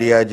DIG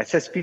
SSP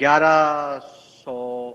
1100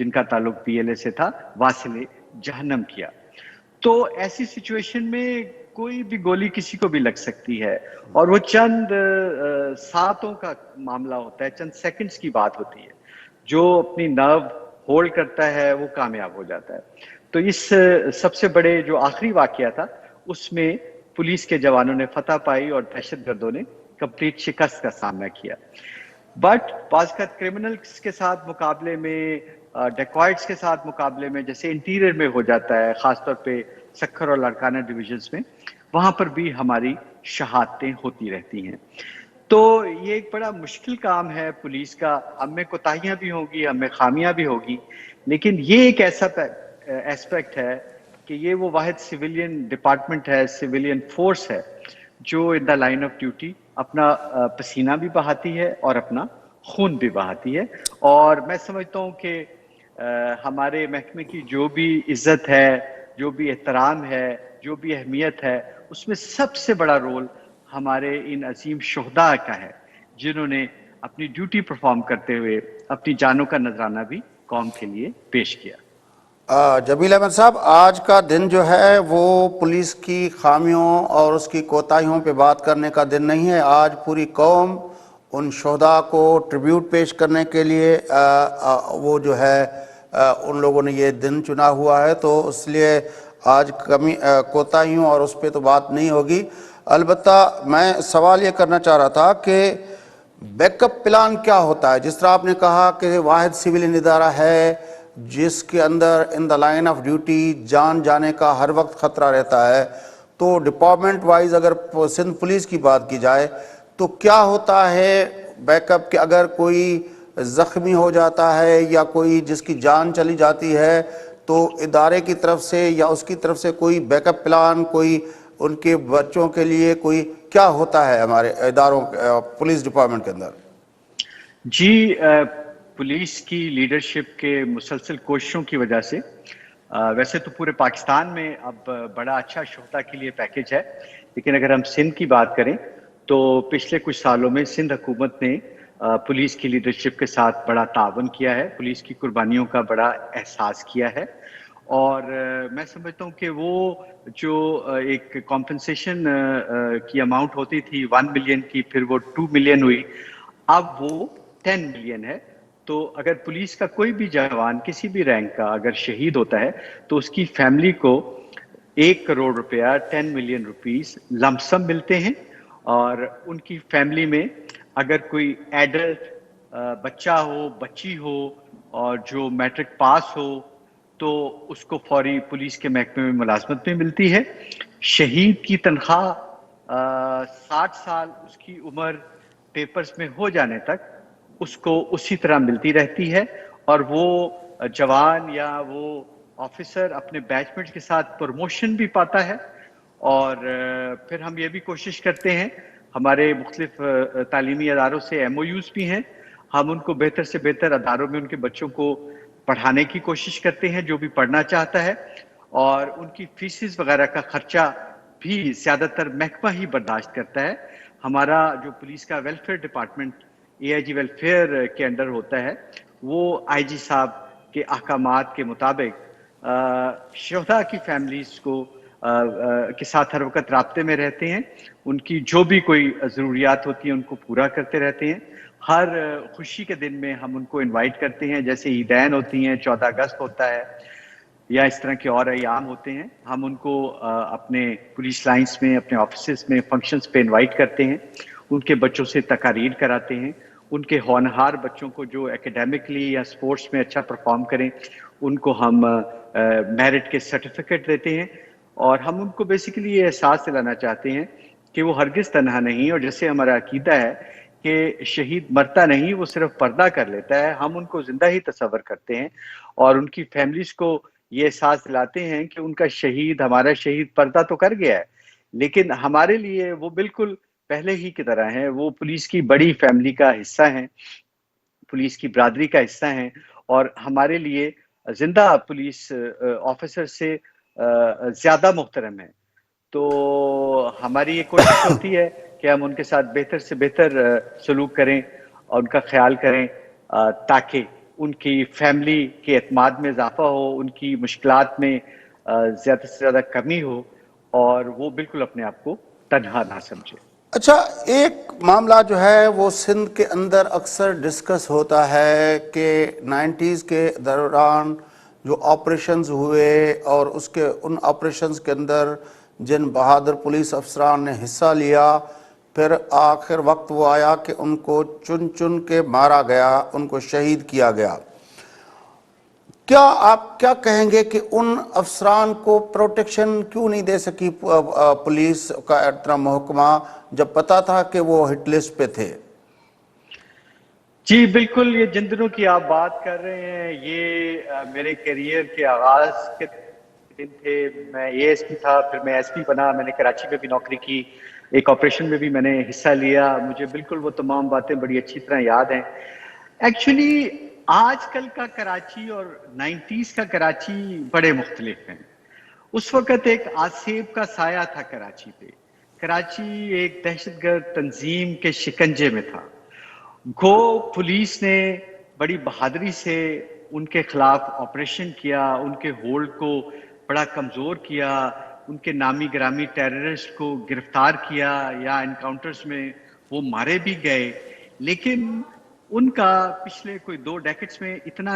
جن کا تعلق PLA سے تھا واصل جہنم کیا. تو ایسی سچویشن میں کوئی بھی گولی کسی کو بھی لگ سکتی ہے اور وہ چند ساتوں کا معاملہ ہوتا ہے, چند سیکنڈز کی بات ہوتی ہے. جو اپنی نرو ہولڈ کرتا ہے وہ کامیاب ہو جاتا ہے. تو اس سب سے بڑے جو آخری واقعہ تھا اس میں پولیس کے جوانوں نے فتح پائی اور دہشت گردوں نے کمپلیٹ شکست کا سامنا کیا. بٹ بعض کا کرمنلز کے ساتھ مقابلے میں, ڈیکوائٹس کے ساتھ مقابلے میں, جیسے انٹیریئر میں ہو جاتا ہے خاص طور پہ سکھر اور لاڑکانہ ڈویژنز میں, وہاں پر بھی ہماری شہادتیں ہوتی رہتی ہیں. تو یہ ایک بڑا مشکل کام ہے پولیس کا. ہم میں کوتاہیاں بھی ہوں گی, ہم میں خامیاں بھی ہوگی, لیکن یہ ایک ایسا ایسپیکٹ ہے کہ یہ وہ واحد سویلین ڈپارٹمنٹ ہے, سویلین فورس ہے جو ان دا لائن آف ڈیوٹی اپنا پسینہ بھی بہاتی ہے اور اپنا خون بھی بہاتی ہے. اور میں سمجھتا ہوں کہ ہمارے محکمے کی جو بھی عزت ہے, جو بھی احترام ہے, جو بھی اہمیت ہے, اس میں سب سے بڑا رول ہمارے ان عظیم شہداء کا ہے جنہوں نے اپنی ڈیوٹی پرفارم کرتے ہوئے اپنی جانوں کا نذرانہ بھی قوم کے لیے پیش کیا. جمیل احمد صاحب, آج کا دن جو ہے وہ پولیس کی خامیوں اور اس کی کوتاہیوں پہ بات کرنے کا دن نہیں ہے. آج پوری قوم ان شہداء کو ٹریبیوٹ پیش کرنے کے لیے وہ جو ہے ان لوگوں نے یہ دن چنا ہوا ہے, تو اس لیے آج کوتاہیوں اور اس پہ تو بات نہیں ہوگی. البتہ میں سوال یہ کرنا چاہ رہا تھا کہ بیک اپ پلان کیا ہوتا ہے؟ جس طرح آپ نے کہا کہ واحد سویلین ادارہ ہے جس کے اندر ان دا لائن آف ڈیوٹی جان جانے کا ہر وقت خطرہ رہتا ہے, تو ڈپارٹمنٹ وائز اگر سندھ پولیس کی بات کی جائے تو کیا ہوتا ہے بیک اپ کہ اگر کوئی زخمی ہو جاتا ہے یا کوئی جس کی جان چلی جاتی ہے تو ادارے کی طرف سے یا اس کی طرف سے کوئی بیک اپ پلان, کوئی ان کے بچوں کے لیے کوئی کیا ہوتا ہے ہمارے اداروں پولیس ڈپارٹمنٹ کے اندر؟ جی, پولیس کی لیڈرشپ کے مسلسل کوششوں کی وجہ سے ویسے تو پورے پاکستان میں اب بڑا اچھا شہداء کے لیے پیکیج ہے, لیکن اگر ہم سندھ کی بات کریں تو پچھلے کچھ سالوں میں سندھ حکومت نے پولیس کی لیڈرشپ کے ساتھ بڑا تعاون کیا ہے, پولیس کی قربانیوں کا بڑا احساس کیا ہے. اور میں سمجھتا ہوں کہ وہ جو ایک کمپنسیشن کی اماؤنٹ ہوتی تھی 1 ملین کی, پھر وہ 2 ملین ہوئی, اب وہ 10 ملین ہے. تو اگر پولیس کا کوئی بھی جوان کسی بھی رینک کا اگر شہید ہوتا ہے تو اس کی فیملی کو 1 کروڑ روپیہ 10 ملین روپیز لمپ سم ملتے ہیں. اور ان کی فیملی میں اگر کوئی ایڈلٹ بچہ ہو, بچی ہو اور جو میٹرک پاس ہو تو اس کو فوری پولیس کے محکمے میں ملازمت میں ملتی ہے. شہید کی تنخواہ 60 سال اس کی عمر پیپرز میں ہو جانے تک اس کو اسی طرح ملتی رہتی ہے, اور وہ جوان یا وہ آفیسر اپنے بیچمنٹ کے ساتھ پروموشن بھی پاتا ہے. اور پھر ہم یہ بھی کوشش کرتے ہیں, ہمارے مختلف تعلیمی اداروں سے MOUs بھی ہیں, ہم ان کو بہتر سے بہتر اداروں میں ان کے بچوں کو پڑھانے کی کوشش کرتے ہیں جو بھی پڑھنا چاہتا ہے, اور ان کی فیسز وغیرہ کا خرچہ بھی زیادہ تر محکمہ ہی برداشت کرتا ہے. ہمارا جو پولیس کا ویلفیئر ڈپارٹمنٹ AIG ویلفیئر کے انڈر ہوتا ہے, وہ IG صاحب کے احکامات کے مطابق شہداء کی فیملیز کو کے ساتھ ہر وقت رابطے میں رہتے ہیں, ان کی جو بھی کوئی ضروریات ہوتی ہیں ان کو پورا کرتے رہتے ہیں. ہر خوشی کے دن میں ہم ان کو انوائٹ کرتے ہیں, جیسے عیدین ہوتی ہیں, 14 اگست ہوتا ہے, یا اس طرح کے اور ایام ہوتے ہیں, ہم ان کو اپنے پولیس لائنز میں, اپنے آفیسز میں, فنکشنز پہ انوائٹ کرتے ہیں, ان کے بچوں سے تقاریر کراتے ہیں. ان کے ہونہار بچوں کو جو ایکیڈیمکلی یا سپورٹس میں اچھا پرفارم کریں ان کو ہم میرٹ کے سرٹیفکیٹ دیتے ہیں, اور ہم ان کو بیسیکلی یہ احساس دلانا چاہتے ہیں کہ وہ ہرگز تنہا نہیں, اور جیسے ہمارا عقیدہ ہے کہ شہید مرتا نہیں, وہ صرف پردہ کر لیتا ہے, ہم ان کو زندہ ہی تصور کرتے ہیں اور ان کی فیملیز کو یہ احساس دلاتے ہیں کہ ان کا شہید, ہمارا شہید پردہ تو کر گیا ہے لیکن ہمارے لیے وہ بالکل پہلے ہی کی طرح ہیں, وہ پولیس کی بڑی فیملی کا حصہ ہیں, پولیس کی برادری کا حصہ ہیں, اور ہمارے لیے زندہ پولیس آفیسر سے زیادہ محترم ہیں. تو ہماری یہ کوشش ہوتی ہے کہ ہم ان کے ساتھ بہتر سے بہتر سلوک کریں اور ان کا خیال کریں تاکہ ان کی فیملی کے اعتماد میں اضافہ ہو، ان کی مشکلات میں زیادہ سے زیادہ کمی ہو، اور وہ بالکل اپنے آپ کو تنہا نہ سمجھے۔ اچھا، ایک معاملہ جو ہے وہ سندھ کے اندر اکثر ڈسکس ہوتا ہے کہ 90s کے دوران جو آپریشنز ہوئے اور ان آپریشنز کے اندر جن بہادر پولیس افسران نے حصہ لیا، پھر آخر وقت وہ آیا کہ ان کو چن چن کے مارا گیا، ان کو شہید کیا گیا۔ کیا آپ کیا کہیں گے کہ ان افسران کو پروٹیکشن کیوں نہیں دے سکی پولیس کا اتنا محکمہ، جب پتا تھا کہ وہ ہٹ لسٹ پہ تھے؟ جی بالکل، یہ جن دنوں کی آپ بات کر رہے ہیں یہ میرے کیریئر کے آغاز کے دن تھے۔ میں اے ایس پی تھا، پھر میں ایس پی بنا، میں نے کراچی میں بھی نوکری کی، ایک آپریشن میں بھی میں نے حصہ لیا، مجھے بالکل وہ تمام باتیں بڑی اچھی طرح یاد ہیں۔ ایکچولی آج کل کا کراچی اور 90s کا کراچی بڑے مختلف ہیں۔ اس وقت ایک آسیب کا سایہ تھا کراچی پہ، کراچی ایک دہشت گرد تنظیم کے شکنجے میں تھا۔ گو پولیس نے بڑی بہادری سے ان کے خلاف آپریشن کیا، ان کے ہولڈ کو بڑا کمزور کیا، ان کے نامی گرامی ٹیررسٹ کو گرفتار کیا یا انکاؤنٹرز میں وہ مارے بھی گئے، لیکن ان کا پچھلے کوئی 2 ڈیکڈز میں اتنا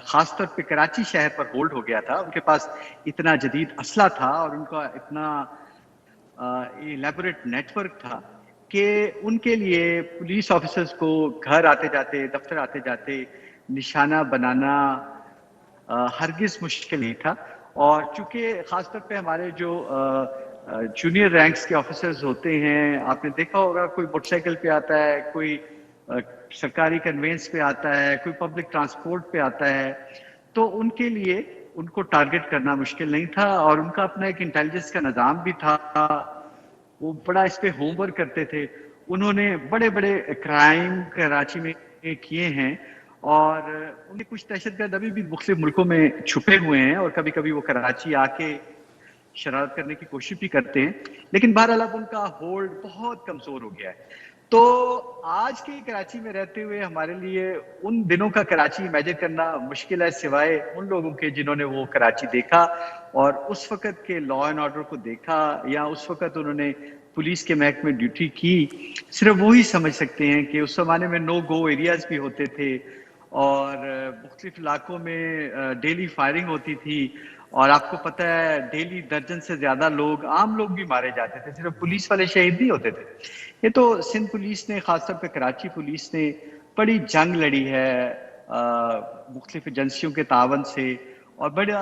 خاص طور پہ کراچی شہر پر ہولڈ ہو گیا تھا، ان کے پاس اتنا جدید اسلحہ تھا اور ان کا اتنا ایلیبوریٹ نیٹ ورک تھا کہ ان کے لیے پولیس آفیسرز کو گھر آتے جاتے، دفتر آتے جاتے نشانہ بنانا ہرگز مشکل نہیں تھا۔ اور چونکہ خاص طور پہ ہمارے جو جونیئر رینکس کے آفیسرز ہوتے ہیں، آپ نے دیکھا ہوگا کوئی موٹر سائیکل پہ آتا ہے، کوئی سرکاری کنوینس پہ آتا ہے، کوئی پبلک ٹرانسپورٹ پہ آتا ہے، تو ان کے لیے ان کو ٹارگٹ کرنا مشکل نہیں تھا، اور ان کا اپنا ایک انٹیلیجنس کا نظام بھی تھا، وہ بڑا اس پہ ہوم ورک کرتے تھے۔ انہوں نے بڑے بڑے کرائم کراچی میں کیے ہیں، اور ان کے کچھ دہشت گرد ابھی بھی مختلف ملکوں میں چھپے ہوئے ہیں، اور کبھی کبھی وہ کراچی آ کے شرارت کرنے کی کوشش بھی کرتے ہیں، لیکن بہرحال اب ان کا ہولڈ بہت کمزور ہو گیا ہے۔ تو آج کے کراچی میں رہتے ہوئے ہمارے لیے ان دنوں کا کراچی امیجن کرنا مشکل ہے، سوائے ان لوگوں کے جنہوں نے وہ کراچی دیکھا اور اس وقت کے لا اینڈ آرڈر کو دیکھا، یا اس وقت انہوں نے پولیس کے محکمے میں ڈیوٹی کی۔ صرف وہی سمجھ سکتے ہیں کہ اس زمانے میں نو گو ایریاز بھی ہوتے تھے، اور مختلف علاقوں میں ڈیلی فائرنگ ہوتی تھی، اور آپ کو پتہ ہے ڈیلی درجن سے زیادہ لوگ، عام لوگ بھی مارے جاتے تھے، صرف پولیس والے شہید نہیں ہوتے تھے۔ یہ تو سندھ پولیس نے، خاص طور پہ کراچی پولیس نے بڑی جنگ لڑی ہے مختلف ایجنسیوں کے تعاون سے، اور بڑا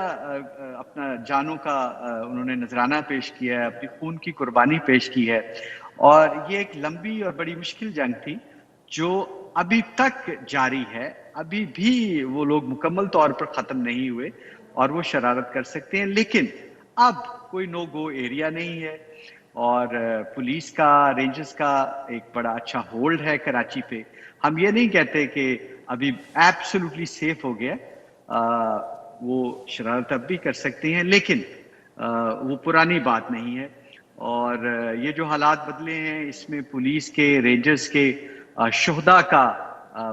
اپنا جانوں کا انہوں نے نذرانہ پیش کیا ہے، اپنی خون کی قربانی پیش کی ہے، اور یہ ایک لمبی اور بڑی مشکل جنگ تھی جو ابھی تک جاری ہے۔ ابھی بھی وہ لوگ مکمل طور پر ختم نہیں ہوئے اور وہ شرارت کر سکتے ہیں، لیکن اب کوئی نو گو ایریا نہیں ہے، اور پولیس کا، رینجرز کا ایک بڑا اچھا ہولڈ ہے کراچی پہ۔ ہم یہ نہیں کہتے کہ ابھی ایبسولوٹلی سیف ہو گیا، وہ شرارت اب بھی کر سکتے ہیں، لیکن وہ پرانی بات نہیں ہے، اور یہ جو حالات بدلے ہیں اس میں پولیس کے، رینجرز کے، شہداء کا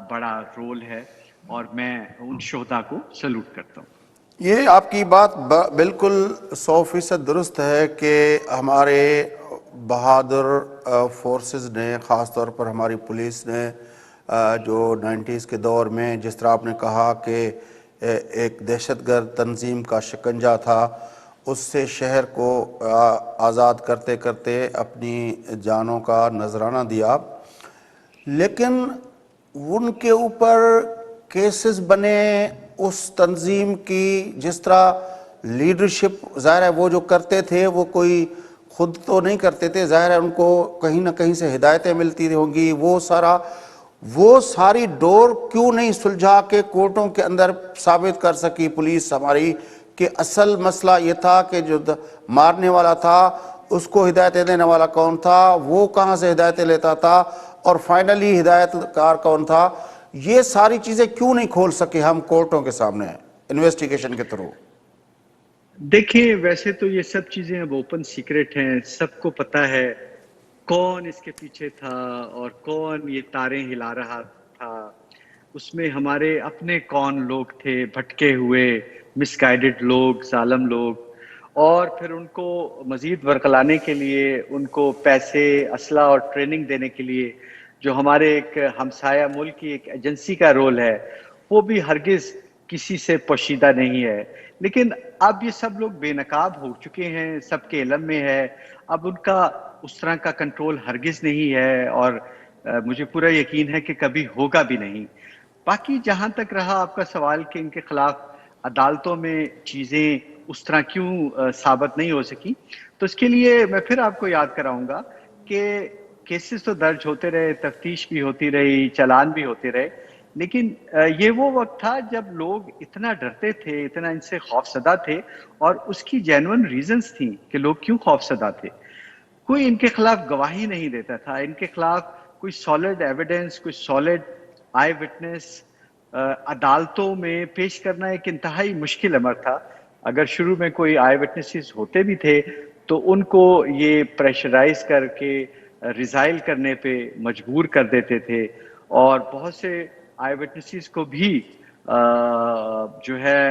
بڑا رول ہے، اور میں ان شہداء کو سلوٹ کرتا ہوں۔ یہ آپ کی بات بالکل 100% درست ہے کہ ہمارے بہادر فورسز نے، خاص طور پر ہماری پولیس نے جو 90s کے دور میں، جس طرح آپ نے کہا کہ ایک دہشت گرد تنظیم کا شکنجہ تھا، اس سے شہر کو آزاد کرتے کرتے اپنی جانوں کا نذرانہ دیا، لیکن ان کے اوپر کیسز بنے اس تنظیم کی، جس طرح لیڈرشپ، ظاہر ہے وہ جو کرتے تھے وہ کوئی خود تو نہیں کرتے تھے، ظاہر ہے ان کو کہیں نہ کہیں سے ہدایتیں ملتی ہوں گی، وہ ساری ڈور کیوں نہیں سلجھا کے کورٹوں کے اندر ثابت کر سکی پولیس ہماری کہ اصل مسئلہ یہ تھا کہ جو مارنے والا تھا اس کو ہدایتیں دینے والا کون تھا، وہ کہاں سے ہدایتیں لیتا تھا، اور فائنلی ہدایت کار کون تھا؟ یہ ساری چیزیں کیوں نہیں کھول سکے ہم کورٹوں کے سامنے انویسٹیگیشن کے تھرو؟ دیکھیں، ویسے تو یہ سب چیزیں اب اوپن سیکرٹ ہیں، سب کو پتا ہے کون اس کے پیچھے تھا اور کون یہ تاریں ہلا رہا تھا، اس میں ہمارے اپنے کون لوگ تھے، بھٹکے ہوئے، مس گائیڈڈ لوگ، ظالم لوگ، اور پھر ان کو مزید ورقلانے کے لیے ان کو پیسے، اسلحہ اور ٹریننگ دینے کے لیے جو ہمارے ایک ہمسایہ ملک کی ایک ایجنسی کا رول ہے، وہ بھی ہرگز کسی سے پوشیدہ نہیں ہے. لیکن اب یہ سب لوگ بے نقاب ہو چکے ہیں، سب کے علم میں ہے. اب ان کا اس طرح کا کنٹرول ہرگز نہیں ہے، اور مجھے پورا یقین ہے کہ کبھی ہوگا بھی نہیں. باقی جہاں تک رہا آپ کا سوال کہ ان کے خلاف عدالتوں میں چیزیں اس طرح کیوں ثابت نہیں ہو سکی، تو اس کے لیے میں پھر آپ کو یاد کراؤں گا کہ کیسز تو درج ہوتے رہے، تفتیش بھی ہوتی رہی، چالان بھی ہوتے رہے، لیکن یہ وہ وقت تھا جب لوگ اتنا ڈرتے تھے، اتنا ان سے خوفزدہ تھے، اور اس کی جینوئن ریزنز تھیں کہ لوگ کیوں خوفزدہ تھے. کوئی ان کے خلاف گواہی نہیں دیتا تھا، ان کے خلاف کوئی سالڈ ایویڈنس، کوئی سالڈ آئی وٹنس عدالتوں میں پیش کرنا ایک انتہائی مشکل امر تھا. اگر شروع میں کوئی آئی وٹنسز ہوتے بھی تھے تو ان کو یہ پریشرائز کر کے ریزائل کرنے پہ مجبور کر دیتے تھے، اور بہت سے آئی وٹنسز کو بھی جو ہے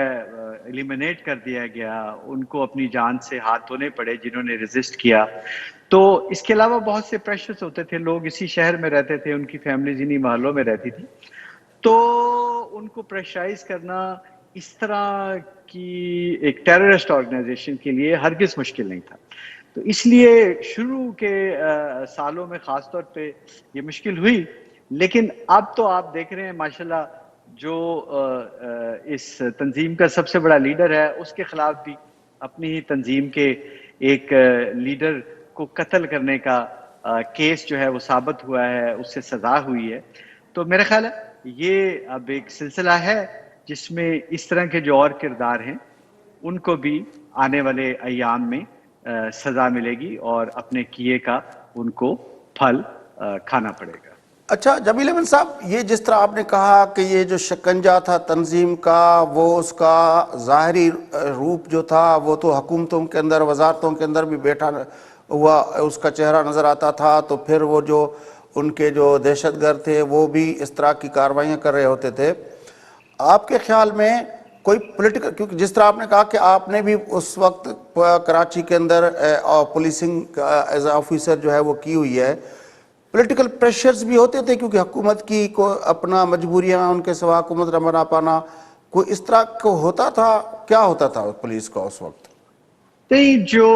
ایلیمینیٹ کر دیا گیا، ان کو اپنی جان سے ہاتھ دھونے پڑے جنہوں نے ریزسٹ کیا. تو اس کے علاوہ بہت سے پریشرز ہوتے تھے، لوگ اسی شہر میں رہتے تھے، ان کی فیملیز انہی محلوں میں رہتی تھی، تو ان کو پریشرائز کرنا اس طرح کی ایک ٹیررسٹ آرگنائزیشن کے لیے ہرگز مشکل نہیں تھا. تو اس لیے شروع کے سالوں میں خاص طور پہ یہ مشکل ہوئی، لیکن اب تو آپ دیکھ رہے ہیں ماشاءاللہ جو اس تنظیم کا سب سے بڑا لیڈر ہے، اس کے خلاف بھی اپنی ہی تنظیم کے ایک لیڈر کو قتل کرنے کا کیس جو ہے وہ ثابت ہوا ہے، اس سے سزا ہوئی ہے. تو میرا خیال ہے یہ اب ایک سلسلہ ہے جس میں اس طرح کے جو اور کردار ہیں ان کو بھی آنے والے ایام میں سزا ملے گی، اور اپنے کیے کا ان کو پھل کھانا پڑے گا. اچھا جمیل احمد صاحب، یہ جس طرح آپ نے کہا کہ یہ جو شکنجہ تھا تنظیم کا، وہ اس کا ظاہری روپ جو تھا وہ تو حکومتوں کے اندر، وزارتوں کے اندر بھی بیٹھا ہوا اس کا چہرہ نظر آتا تھا، تو پھر وہ جو ان کے جو دہشت گرد تھے وہ بھی اس طرح کی کارروائیاں کر رہے ہوتے تھے. آپ کے خیال میں کوئی پولیٹیکل، کیونکہ جس طرح آپ نے کہا کہ آپ نے بھی اس وقت کراچی کے اندر پولیسنگ ایز اے آفیسر جو ہے وہ کی ہوئی ہے، پولیٹیکل پریشرز بھی ہوتے تھے کیونکہ حکومت کی کو اپنا مجبوریاں، ان کے سوا حکومت نہ بنا پانا، کوئی اس طرح کو ہوتا تھا؟ کیا ہوتا تھا پولیس کا اس وقت؟ نہیں، جو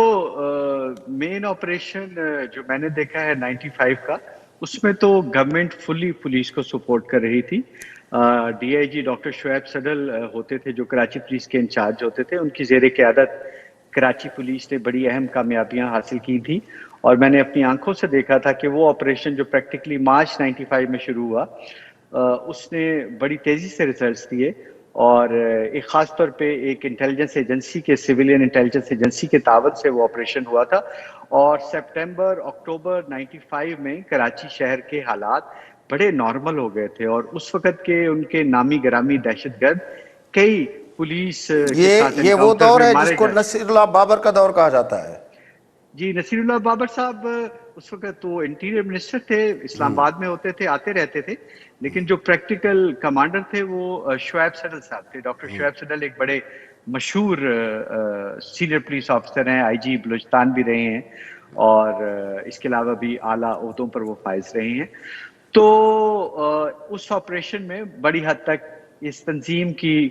مین آپریشن جو میں نے دیکھا ہے 95 کا، اس میں تو گورنمنٹ فلی پولیس کو سپورٹ کر رہی تھی. D I G doctor Shoaib صدل ہوتے تھے جو کراچی پولیس کے انچارج ہوتے تھے، ان کی زیر قیادت کراچی پولیس نے بڑی اہم کامیابیاں حاصل کی تھی، اور میں نے اپنی آنکھوں سے دیکھا تھا کہ وہ آپریشن جو پریکٹیکلی مارچ 95 میں شروع ہوا، اس نے بڑی تیزی سے ریزلٹس دیے، اور ایک خاص طور پہ ایک انٹیلیجنس ایجنسی کے، سویلین انٹیلیجنس ایجنسی کے تعاون سے وہ آپریشن ہوا تھا. اور سپٹمبر اکتوبر 95 میں کراچی شہر کے حالات بڑے نارمل ہو گئے تھے، اور اس وقت کے ان کے نامی گرامی دہشت گرد کئی پولیس کے ساتھ یہ وہ انکاؤنٹر دور میں ہے جس مارے کو گئے. نصیر اللہ بابر کا دور کہا جاتا ہے. جی، نصیر اللہ بابر صاحب اس وقت وہ انٹیریئر منسٹر تھے، اسلام آباد میں ہوتے تھے، آتے رہتے تھے، لیکن جو پریکٹیکل کمانڈر تھے وہ شعیب صدل صاحب تھے. ڈاکٹر شعیب صدل ایک بڑے مشہور سینئر پولیس آفیسر ہیں، آئی جی بلوچستان بھی رہے ہیں، اور اس کے علاوہ بھی اعلیٰ عہدوں پر وہ فائز رہے ہیں. تو اس آپریشن میں بڑی حد تک اس تنظیم کی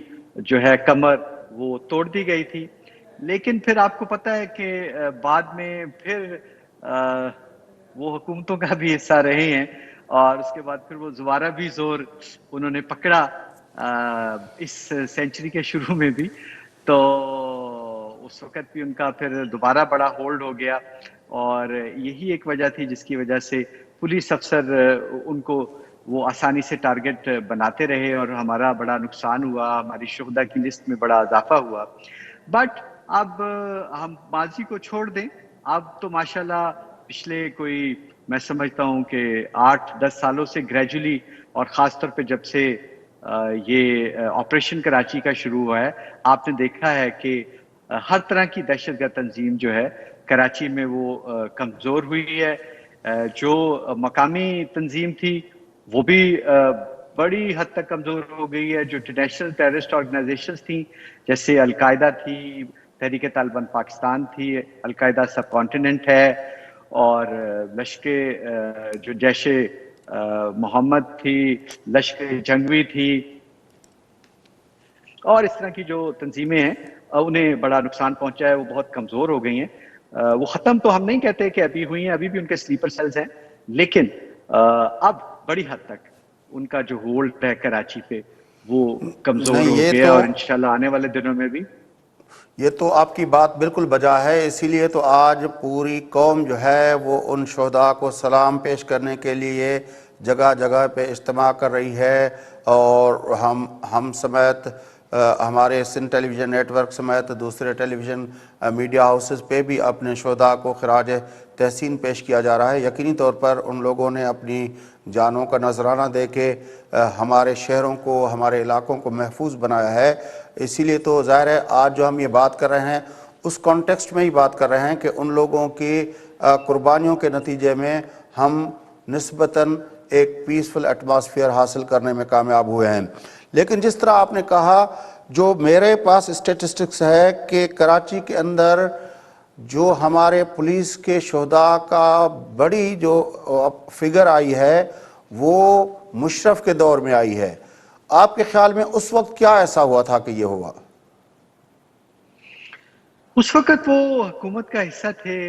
جو ہے کمر وہ توڑ دی گئی تھی. لیکن پھر آپ کو پتہ ہے کہ بعد میں پھر وہ حکومتوں کا بھی حصہ رہے ہیں، اور اس کے بعد پھر وہ دوبارہ بھی زور انہوں نے پکڑا اس سینچری کے شروع میں بھی، تو اس وقت بھی ان کا پھر دوبارہ بڑا ہولڈ ہو گیا. اور یہی ایک وجہ تھی جس کی وجہ سے پولیس افسر ان کو وہ آسانی سے ٹارگٹ بناتے رہے، اور ہمارا بڑا نقصان ہوا، ہماری شہداء کی لسٹ میں بڑا اضافہ ہوا. بٹ اب ہم ماضی کو چھوڑ دیں، اب تو ماشاءاللہ پچھلے کوئی میں سمجھتا ہوں کہ 8-10 سالوں سے گریجولی، اور خاص طور پہ جب سے یہ آپریشن کراچی کا شروع ہوا ہے، آپ نے دیکھا ہے کہ ہر طرح کی دہشت گرد تنظیم جو ہے کراچی میں وہ کمزور ہوئی ہے. جو مقامی تنظیم تھی وہ بھی بڑی حد تک کمزور ہو گئی ہے. جو انٹرنیشنل ٹیررسٹ آرگنائزیشنز تھیں جیسے القاعدہ تھی, تحریک طالبان پاکستان تھی, القاعدہ سب کانٹیننٹ ہے, اور لشکر جو جیش محمد تھی, لشکر جنگوی تھی, اور اس طرح کی جو تنظیمیں ہیں انہیں بڑا نقصان پہنچا ہے, وہ بہت کمزور ہو گئی ہیں. وہ ختم تو ہم نہیں کہتے کہ ابھی ہوئی ہیں, ابھی بھی ان کے سلیپر سیلز ہیں, لیکن اب بڑی حد تک ان کا جو ہولڈ ہے کراچی پہ وہ کمزور نہیں ہو یہ گیا, تو اور انشاءاللہ آنے والے دنوں میں بھی. یہ تو آپ کی بات بالکل بجا ہے. اسی لیے تو آج پوری قوم جو ہے وہ ان شہداء کو سلام پیش کرنے کے لیے جگہ جگہ پہ اجتماع کر رہی ہے, اور ہم سمیت ہمارے سندھ ٹیلی ویژن نیٹ ورک سمیت دوسرے ٹیلی ویژن میڈیا ہاؤسز پہ بھی اپنے شہداء کو خراج تحسین پیش کیا جا رہا ہے. یقینی طور پر ان لوگوں نے اپنی جانوں کا نذرانہ دے کے ہمارے شہروں کو, ہمارے علاقوں کو محفوظ بنایا ہے. اسی لیے تو ظاہر ہے آج جو ہم یہ بات کر رہے ہیں اس کانٹیکسٹ میں ہی بات کر رہے ہیں کہ ان لوگوں کی قربانیوں کے نتیجے میں ہم نسبتاً ایک پیسفل ایٹماسفیئر حاصل کرنے میں کامیاب ہوئے ہیں. لیکن جس طرح آپ نے کہا, جو میرے پاس اسٹیٹسٹکس ہے کہ کراچی کے اندر جو ہمارے پولیس کے شہداء کا بڑی جو فگر آئی ہے وہ مشرف کے دور میں آئی ہے. آپ کے خیال میں اس وقت کیا ایسا ہوا تھا کہ یہ ہوا؟ اس وقت وہ حکومت کا حصہ تھے,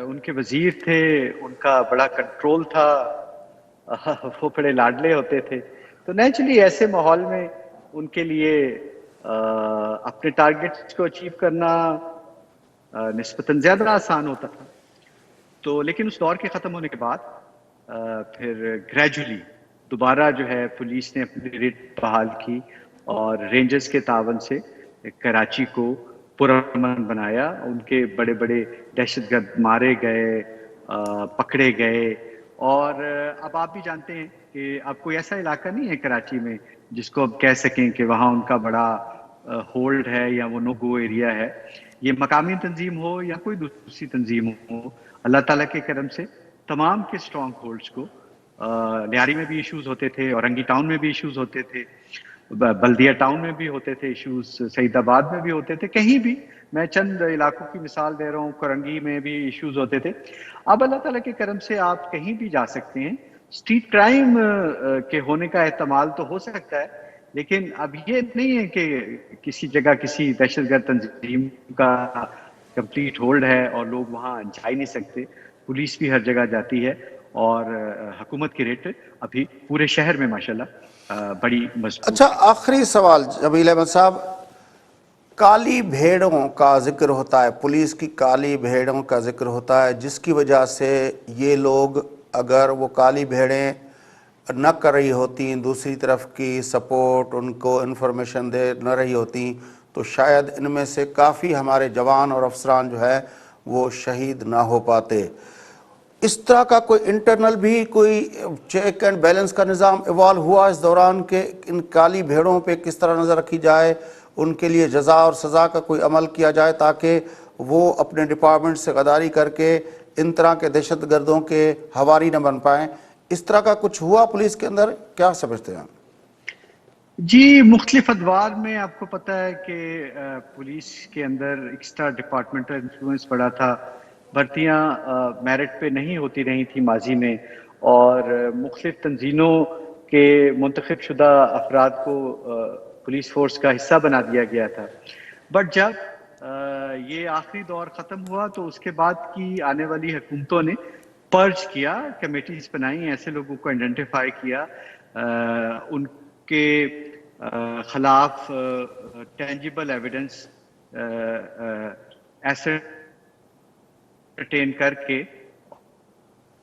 ان کے وزیر تھے, ان کا بڑا کنٹرول تھا, وہ بڑے لاڈلے ہوتے تھے, تو نیچرلی ایسے ماحول میں ان کے لیے اپنے ٹارگٹس کو اچیو کرنا نسبتاً زیادہ آسان ہوتا تھا. تو لیکن اس دور کے ختم ہونے کے بعد پھر گریجولی دوبارہ جو ہے پولیس نے اپنی ریٹ بحال کی, اور رینجرز کے تعاون سے کراچی کو پرامن بنایا. ان کے بڑے بڑے دہشت گرد مارے گئے, پکڑے گئے, اور اب آپ بھی جانتے ہیں کہ اب کوئی ایسا علاقہ نہیں ہے کراچی میں جس کو اب کہہ سکیں کہ وہاں ان کا بڑا ہولڈ ہے یا وہ نو گو ایریا ہے. یہ مقامی تنظیم ہو یا کوئی دوسری تنظیم ہو, اللہ تعالیٰ کے کرم سے تمام کے اسٹرانگ ہولڈز کو, لیاری میں بھی ایشوز ہوتے تھے, اورنگی ٹاؤن میں بھی ایشوز ہوتے تھے, بلدیہ ٹاؤن میں بھی ہوتے تھے ایشوز, سعید آباد میں بھی ہوتے تھے, کہیں بھی میں چند علاقوں کی مثال دے رہا ہوں, کرنگی میں بھی ایشوز ہوتے تھے. اب اللہ تعالیٰ کے کرم سے آپ کہیں بھی جا سکتے ہیں. اسٹریٹ کرائم کے ہونے کا احتمال تو ہو سکتا ہے, لیکن اب یہ نہیں ہے کہ کسی جگہ کسی دہشت گرد تنظیم کا کمپلیٹ ہولڈ ہے اور لوگ وہاں جا ہی نہیں سکتے. پولیس بھی ہر جگہ جاتی ہے, اور حکومت کی ریٹ ابھی پورے شہر میں ماشاءاللہ بڑی مضبوط اچھا, ہے. آخری سوال جمیل احمد صاحب, کالی بھیڑوں کا ذکر ہوتا ہے, پولیس کی کالی بھیڑوں کا ذکر ہوتا ہے, جس کی وجہ سے یہ لوگ اگر وہ کالی بھیڑیں نہ کر رہی ہوتی, دوسری طرف کی سپورٹ ان کو انفارمیشن دے نہ رہی ہوتی, تو شاید ان میں سے کافی ہمارے جوان اور افسران جو ہے وہ شہید نہ ہو پاتے. اس طرح کا کوئی انٹرنل بھی کوئی چیک اینڈ بیلنس کا نظام ایوالو ہوا اس دوران کہ ان کالی بھیڑوں پہ کس طرح نظر رکھی جائے, ان کے لیے جزا اور سزا کا کوئی عمل کیا جائے تاکہ وہ اپنے ڈپارٹمنٹ سے غداری کر کے ان طرح کے دہشت گردوں کے ہواری نہ بن پائیں؟ اس طرح کا کچھ ہوا پولیس کے اندر, کیا سمجھتے ہیں؟ جی, مختلف ادوار میں آپ کو پتہ ہے کہ پولیس کے اندر ایکسٹرا ڈپارٹمنٹل انفلوئنس بڑا تھا, بھرتیاں میرٹ پہ نہیں ہوتی رہی تھی ماضی میں, اور مختلف تنظیموں کے منتخب شدہ افراد کو پولیس فورس کا حصہ بنا دیا گیا تھا. بٹ جب یہ آخری دور ختم ہوا تو اس کے بعد کی آنے والی حکومتوں نے پرچ کیا, کمیٹیز بنائی, ایسے لوگوں کو آئیڈینٹیفائی کیا, ان کے خلاف ٹینجیبل ایویڈنس ایسرٹین کر کے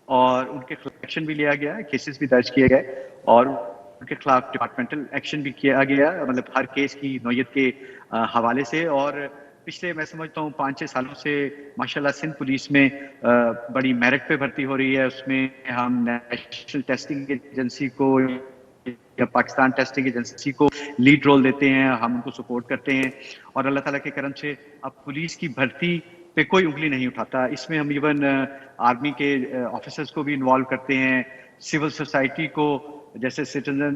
اور ان کے خلاف ایکشن بھی لیا گیا, کیسز بھی درج کیے گئے, اور ان کے خلاف ڈپارٹمنٹل ایکشن بھی کیا گیا, مطلب ہر کیس کی نوعیت کے حوالے سے. اور پچھلے میں سمجھتا ہوں 5-6 سالوں سے ماشاءاللہ سندھ پولیس میں بڑی میرٹ پہ بھرتی ہو رہی ہے. اس میں ہم نیشنل ٹیسٹنگ ایجنسی کو یا پاکستان ٹیسٹنگ ایجنسی کو لیڈ رول دیتے ہیں, ہم ان کو سپورٹ کرتے ہیں, اور اللہ تعالیٰ کے کرم سے اب پولیس کی بھرتی پہ کوئی انگلی نہیں اٹھاتا. اس میں ہم ایون آرمی کے آفیسرز کو بھی انوالو کرتے ہیں, سول سوسائٹی کو جیسے سٹیزن